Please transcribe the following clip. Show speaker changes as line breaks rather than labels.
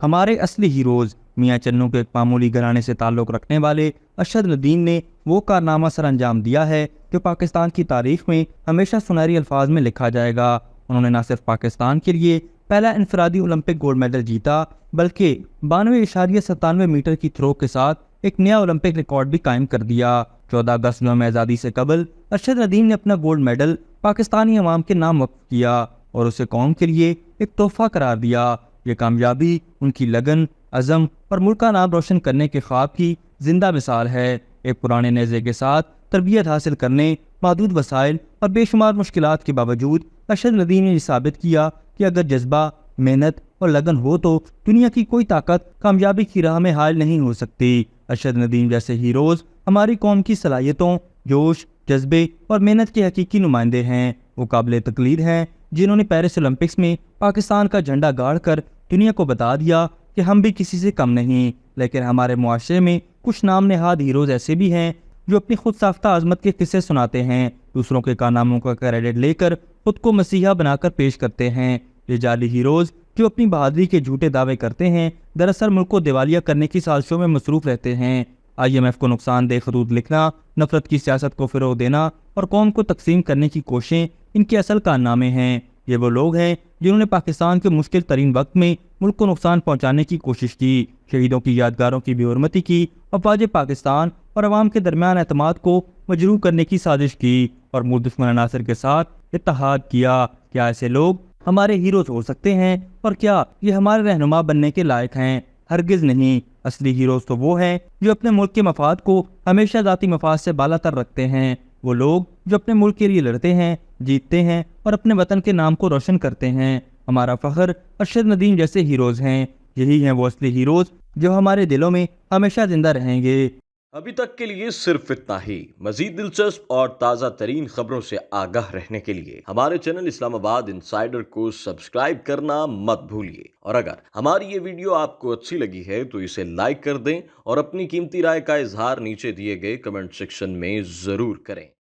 ہمارے اصلی ہیروز میاں چنو کے ایک معمولی گھرانے سے تعلق رکھنے والے ارشد ندیم نے وہ کارنامہ سر انجام دیا ہے جو پاکستان کی تاریخ میں ہمیشہ سنہری الفاظ میں لکھا جائے گا۔ انہوں نے نہ صرف پاکستان کے لیے پہلا انفرادی اولمپک گولڈ میڈل جیتا بلکہ 92.97 میٹر کی تھرو کے ساتھ ایک نیا اولمپک ریکارڈ بھی قائم کر دیا۔ 14 اگست یوم آزادی سے قبل ارشد ندیم نے اپنا گولڈ میڈل پاکستانی عوام کے نام وقف کیا اور اسے قوم کے لیے ایک تحفہ قرار دیا۔ یہ کامیابی ان کی لگن، عزم اور ملک کا نام روشن کرنے کے خواب کی زندہ مثال ہے۔ ایک پرانے نیزے کے ساتھ تربیت حاصل کرنے، محدود وسائل اور بے شمار مشکلات کے باوجود ارشد ندیم نے یہ ثابت کیا کہ اگر جذبہ، محنت اور لگن ہو تو دنیا کی کوئی طاقت کامیابی کی راہ میں حائل نہیں ہو سکتی۔ ارشد ندیم جیسے ہیروز ہماری قوم کی صلاحیتوں، جوش، جذبے اور محنت کے حقیقی نمائندے ہیں۔ وہ قابل تقلید ہیں جنہوں نے پیرس اولمپکس میں پاکستان کا جھنڈا گاڑ کر دنیا کو بتا دیا کہ ہم بھی کسی سے کم نہیں۔ لیکن ہمارے معاشرے میں کچھ نام نہاد ہیروز ایسے بھی ہیں جو اپنی خود ساختہ عظمت کے قصے سناتے ہیں، دوسروں کے کارناموں کا کریڈٹ لے کر خود کو مسیحا بنا کر پیش کرتے ہیں۔ یہ جعلی ہیروز جو اپنی بہادری کے جھوٹے دعوے کرتے ہیں، دراصل ملک کو دیوالیہ کرنے کی سازشوں میں مصروف رہتے ہیں۔ IMF کو نقصان دہ خطوط لکھنا، نفرت کی سیاست کو فروغ دینا اور قوم کو تقسیم کرنے کی کوششیں ان کے اصل کارنامے ہیں۔ یہ وہ لوگ ہیں جنہوں نے پاکستان کے مشکل ترین وقت میں ملک کو نقصان پہنچانے کی کوشش کی، شہیدوں کی یادگاروں کی بے حرمتی کی، افواج پاکستان اور عوام کے درمیان اعتماد کو مجروح کرنے کی سازش کی اور ملک دشمن عناصر کے ساتھ اتحاد کیا۔ کیا ایسے لوگ ہمارے ہیروز ہو سکتے ہیں اور کیا یہ ہمارے رہنما بننے کے لائق ہیں؟ ہرگز نہیں۔ اصلی ہیروز تو وہ ہیں جو اپنے ملک کے مفاد کو ہمیشہ ذاتی مفاد سے بالا تر رکھتے ہیں، وہ لوگ جو اپنے ملک کے لیے لڑتے ہیں، جیتتے ہیں اور اپنے وطن کے نام کو روشن کرتے ہیں۔ ہمارا فخر ارشد ندیم جیسے ہیروز ہیں۔ یہی ہیں وہ اصلی ہیروز جو ہمارے دلوں میں ہمیشہ زندہ رہیں گے۔
ابھی تک کے لیے صرف اتنا ہی۔ مزید دلچسپ اور تازہ ترین خبروں سے آگاہ رہنے کے لیے ہمارے چینل اسلام آباد انسائیڈر کو سبسکرائب کرنا مت بھولیے، اور اگر ہماری یہ ویڈیو آپ کو اچھی لگی ہے تو اسے لائک کر دیں اور اپنی قیمتی رائے کا اظہار نیچے دیے گئے کمنٹ سیکشن میں ضرور کریں۔